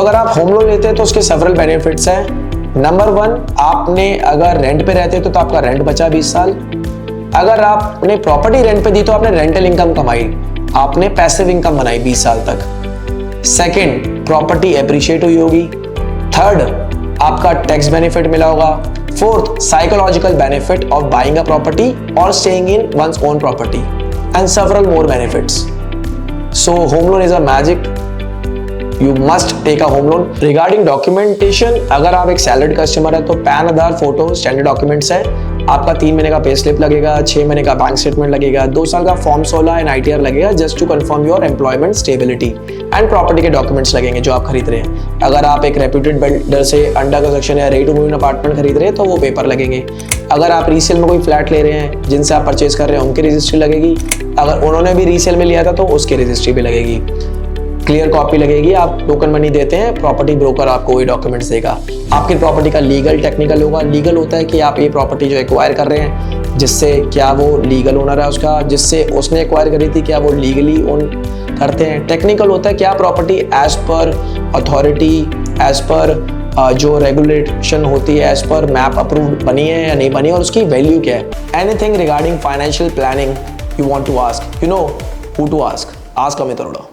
अगर आप home loan लेते हैं तो उसके सेवरल बेनिफिट्स हैं। नंबर 1, आपने अगर रेंट पे रहते तो आपका रेंट बचा 20 साल। अगर आपने प्रॉपर्टी रेंट पे दी तो आपने रेंटल इनकम कमाई, आपने पैसिव इनकम बनाई 20 साल तक। सेकंड, प्रॉपर्टी एप्रिशिएट हुई होगी। थर्ड, आपका टैक्स बेनिफिट मिला होगा। Fourth, psychological benefit of buying a property और staying in one's own property and several more benefits. So home loan is a magic, you must take a home loan. Regarding documentation, अगर आप एक salaried customer है तो PAN, Aadhaar, photo standard documents है। आपका 3 महीने का पे स्लिप लगेगा, 6 महीने का बैंक स्टेटमेंट लगेगा, 2 साल का फॉर्म 16 एंड ITR लगेगा just to confirm your employment stability and property के डॉक्यूमेंट्स लगेंगे जो आप खरीद रहे हैं। अगर आप एक रेप्यूटेड बिल्डर से अंडर कंस्ट्रक्शन या ready to move in apartment खरीद रहे हैं तो वो पेपर लगेंगे। अगर आप रीसेल में कोई फ्लैट ले रहे हैं जिनसे आप परचेज कर रहे हैं उनकी रजिस्ट्री लगेगी। अगर उन्होंने भी रीसेल में लिया था तो उसकी रजिस्ट्री भी लगेगी, क्लियर कॉपी लगेगी। आप टोकन मनी देते हैं, प्रॉपर्टी ब्रोकर आपको वही डॉक्यूमेंट्स देगा। आपकी प्रॉपर्टी का लीगल टेक्निकल होगा। लीगल होता है कि आप ये प्रॉपर्टी जो एक्वायर कर रहे हैं, जिससे क्या वो लीगल ओनर है उसका, जिससे उसने एक्वायर करी थी क्या वो लीगली ओन करते हैं। टेक्निकल होता है क्या property as per authority, as per जो रेगुलेशन होती है, एज पर मैप अप्रूव्ड बनी है या नहीं बनी, और उसकी वैल्यू क्या है। Anything regarding financial planning you want to ask, you know who to ask, Amit Arora.